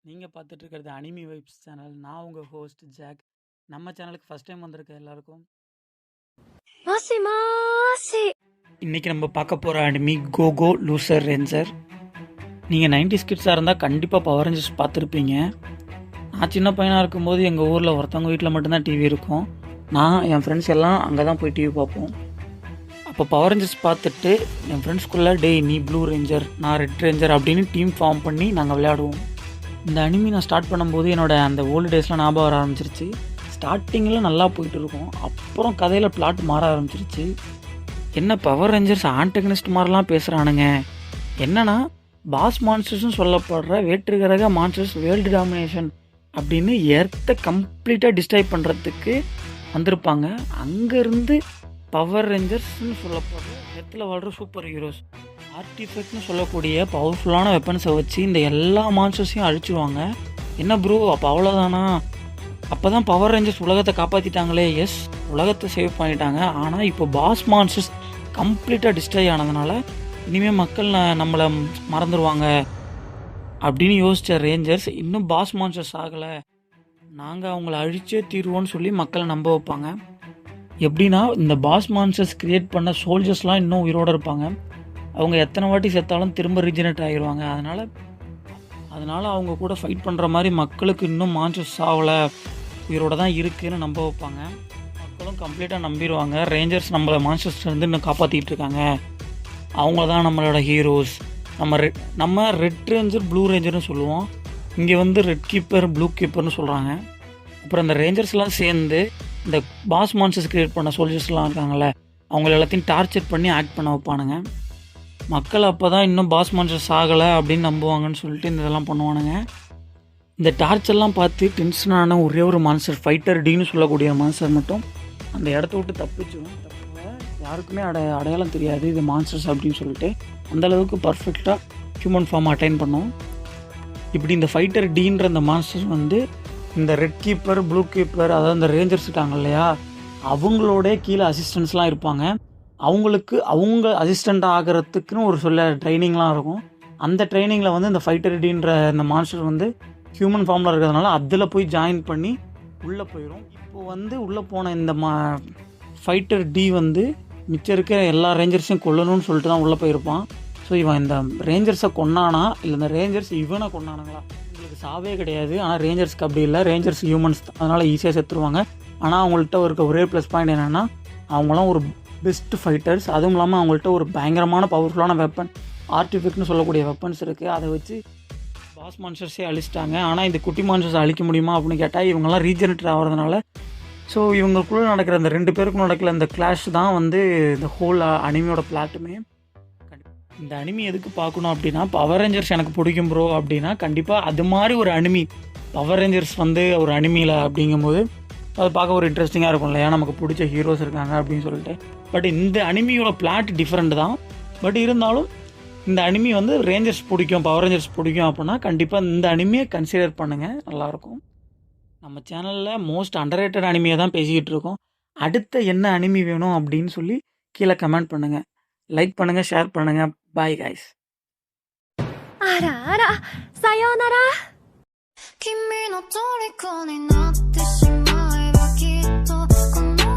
நீங்கள் பார்த்துட்டு இருக்கிறது அனிமி வைப்ஸ் சேனல். நான் உங்கள் ஹோஸ்ட் ஜாக். நம்ம சேனலுக்கு ஃபஸ்ட் டைம் வந்திருக்க எல்லாருக்கும் இன்றைக்கி நம்ம பார்க்க போகிற அனிமி கோகோ லூசர் ரேஞ்சர். நீங்கள் 90s கிட்ஸாக இருந்தால் கண்டிப்பாக பவர் ரேஞ்சர்ஸ் பார்த்துருப்பீங்க. நான் சின்ன பையனாக இருக்கும்போது எங்கள் ஊரில் ஒருத்தவங்க வீட்டில் மட்டும்தான் டிவி இருக்கும். நான் என் ஃப்ரெண்ட்ஸ் எல்லாம் அங்கே தான் போய் டிவி பார்ப்போம். அப்போ பவர் ரேஞ்சர்ஸ் பார்த்துட்டு என் ஃப்ரெண்ட்ஸ்குள்ளே நீ ப்ளூ ரேஞ்சர், நான் ரெட் ரேஞ்சர் அப்படின்னு டீம் ஃபார்ம் பண்ணி நாங்கள் விளையாடுவோம். இந்த அனிமி நான் ஸ்டார்ட் பண்ணும்போது என்னோடய அந்த ஓல்டு டேஸ்லாம் ஞாபகம் வர ஆரம்பிச்சிருச்சு. ஸ்டார்டிங்கில் நல்லா போயிட்டு இருக்கும், அப்புறம் கதையில் பிளாட் மாற ஆரம்பிச்சிருச்சு. என்ன பவர் ரேஞ்சர்ஸ் ஆன்டகனிஸ்ட் மாதிரிலாம் பேசுகிறானுங்க, என்னன்னா பாஸ் மான்ஸ்டர்ஸ்னு சொல்லப்படுற வேற்றுகிரக மான்ஸ்டர்ஸ் வேர்ல்டு டாமினேஷன் அப்படின்னு எர்த்தை கம்ப்ளீட்டாக டிஸ்ட்ராய் பண்ணுறதுக்கு வந்திருப்பாங்க. அங்கேருந்து பவர் ரேஞ்சர்ஸ்னு சொல்லப்படுற எர்த்தில் வாழ்கிற சூப்பர் ஹீரோஸ் ஆர்டிஃபெக்ட்னு சொல்லக்கூடிய பவர்ஃபுல்லான வெப்பன்ஸை வச்சு இந்த எல்லா மான்ஸ்டர்ஸையும் அழிச்சிடுவாங்க. என்ன ப்ரோ அப்போ அவ்வளோதானா? அப்போ தான் பவர் ரேஞ்சர்ஸ் உலகத்தை காப்பாற்றிட்டாங்களே. எஸ், உலகத்தை சேவ் பண்ணிட்டாங்க. ஆனால் இப்போ பாஸ் மான்ஸ்டர்ஸ் கம்ப்ளீட்டாக டிஸ்ட்ராய் ஆனதுனால இனிமேல் மக்கள் நம்மளை மறந்துடுவாங்க அப்படின்னு யோசித்த ரேஞ்சர்ஸ் இன்னும் பாஸ் மான்ஸ்டர்ஸ் ஆகலை, நாங்கள் அவங்கள அழிச்சே தீருவோன்னு சொல்லி மக்களை நம்ப வைப்பாங்க. எப்படின்னா இந்த பாஸ் மான்ஸ்டர்ஸ் க்ரியேட் பண்ண சோல்ஜர்ஸ்லாம் இன்னும் உயிரோடு இருப்பாங்க. அவங்க எத்தனை வாட்டி செத்தாலும் திரும்ப ரீஜெனரேட் ஆகிடுவாங்க. அதனால் அவங்க கூட ஃபைட் பண்ணுற மாதிரி மக்களுக்கு இன்னும் மான்ஸ்டர்ஸ் ஆகலை, உயிரோட தான் இருக்குதுன்னு நம்ப வைப்பாங்க. மக்களும் கம்ப்ளீட்டாக நம்பிடுவாங்க. ரேஞ்சர்ஸ் நம்மளை மான்ஸ்டர்ஸ்லேருந்து இன்னும் காப்பாற்றிட்டு இருக்காங்க, அவங்க தான் நம்மளோட ஹீரோஸ். நம்ம ரெட் ரேஞ்சர் ப்ளூ ரேஞ்சர்னு சொல்லுவோம். இங்கே வந்து ரெட் கீப்பர் ப்ளூ கீப்பர்னு சொல்கிறாங்க. அப்புறம் இந்த ரேஞ்சர்ஸ்லாம் சேர்ந்து இந்த பாஸ் மான்ஸ்டர்ஸ் க்ரியேட் பண்ண சோல்ஜர்ஸ்லாம் இருக்காங்கள்ல, அவங்கள எல்லாத்தையும் டார்ச்சர் பண்ணி ஆக்ட் பண்ண வைப்பானுங்க. மக்கள் அப்போ தான் இன்னும் பாஸ் மான்ஸ்டர்ஸ் ஆகலை அப்படின்னு நம்புவாங்கன்னு சொல்லிட்டு இந்த இதெல்லாம் பண்ணுவானுங்க. இந்த டார்ச்சர்லாம் பார்த்து டென்ஷனான ஒரே ஒரு மான்ஸ்டர் ஃபைட்டர் டின்னு சொல்லக்கூடிய மான்ஸ்டர் மட்டும் அந்த இடத்த விட்டு தப்பிச்சிடும். யாருக்குமே அடையாளம் தெரியாது இது மான்ஸ்டர்ஸ் அப்படின்னு சொல்லிட்டு. அந்தளவுக்கு பர்ஃபெக்டாக ஹியூமன் ஃபார்ம் அட்டைன் பண்ணும். இப்படி இந்த ஃபைட்டர் டீன்ற அந்த மான்ஸ்டர்ஸ் வந்து இந்த ரெட் கீப்பர் ப்ளூ கீப்பர், அதாவது இந்த ரேஞ்சர்ஸ் இருக்காங்க இல்லையா, அவங்களோட கீழே அசிஸ்டன்ஸ்லாம் இருப்பாங்க. அவங்க அசிஸ்டண்ட் ஆகிறதுக்குன்னு ஒரு சில ட்ரைனிங்லாம் இருக்கும். அந்த ட்ரைனிங்கில் வந்து இந்த ஃபைட்டர் டின்ற இந்த மான்ஸ்டர் வந்து ஹியூமன் ஃபார்மில் இருக்கிறதுனால அதில் போய் ஜாயின் பண்ணி உள்ளே போயிடும். இப்போது வந்து உள்ளே போன இந்த ஃபைட்டர் டி வந்து மிச்சம் இருக்கிற எல்லா ரேஞ்சர்ஸையும் கொல்லணும்னு சொல்லிட்டு தான் உள்ளே போயிருப்பான். ஸோ இவன் இந்த ரேஞ்சர்ஸை கொன்னானா இல்லை இந்த ரேஞ்சர்ஸ் இவனை கொண்டானுங்களா, இவங்களுக்கு சாவே கிடையாது. ஆனால் ரேஞ்சர்ஸ்க்கு அப்படி இல்லை, ரேஞ்சர்ஸ் ஹியூமன்ஸ் தான், அதனால் ஈஸியாக செத்துருவாங்க. ஆனால் அவங்கள்ட்ட இருக்க ஒரே ப்ளஸ் பாயிண்ட் என்னென்னா அவங்களாம் ஒரு பெஸ்ட் ஃபைட்டர்ஸ். அதுவும் இல்லாமல் அவங்கள்ட்ட ஒரு பயங்கரமான பவர்ஃபுல்லான வெப்பன் ஆர்டிஃபெக்ட்னு சொல்லக்கூடிய வெப்பன்ஸ் இருக்குது. அதை வச்சு பாஸ் மான்ஸ்டர்ஸே அழிச்சிட்டாங்க. ஆனால் இந்த குட்டி மான்ஸ்டர்ஸை அழிக்க முடியுமா அப்படின்னு கேட்டால் இவங்கெல்லாம் ரீஜெனரேட் ஆகிறதுனால, ஸோ இவங்களுக்குள்ளே நடக்கிற அந்த ரெண்டு பேருக்கும் நடக்கிற இந்த கிளாஷ் தான் வந்து இந்த ஹோல் அனிமியோட பிளாட்டுமே. இந்த அனிமி எதுக்கு பார்க்கணும் அப்படின்னா, பவர் ரேஞ்சர்ஸ் எனக்கு பிடிக்கும் ப்ரோ அப்படின்னா கண்டிப்பாக அது மாதிரி ஒரு அனிமி பவர் ரேஞ்சர்ஸ் வந்து ஒரு அனிமியில் அப்படிங்கும்போது அது பார்க்க ஒரு இன்ட்ரெஸ்டிங்காக இருக்கும் இல்லையா, நமக்கு பிடிச்ச ஹீரோஸ் இருக்காங்க அப்படின்னு சொல்லிட்டு. பட் இந்த அனிமியோட பிளாட் டிஃப்ரெண்ட் தான். பட் இருந்தாலும் இந்த அனிமி வந்து ரேஞ்சர்ஸ் பிடிக்கும், பவர் ரேஞ்சர்ஸ் பிடிக்கும் அப்படின்னா கண்டிப்பாக இந்த அனிமியை கன்சிடர் பண்ணுங்கள், நல்லாயிருக்கும். நம்ம சேனலில் மோஸ்ட் அண்டர்ரேட்டட் அனிமியை தான் பேசிக்கிட்டு இருக்கோம். அடுத்த என்ன அனிமி வேணும் அப்படின்னு சொல்லி கீழே கமெண்ட் பண்ணுங்கள், லைக் பண்ணுங்கள், ஷேர் பண்ணுங்கள். பாய் கைஸ்.君の虜になって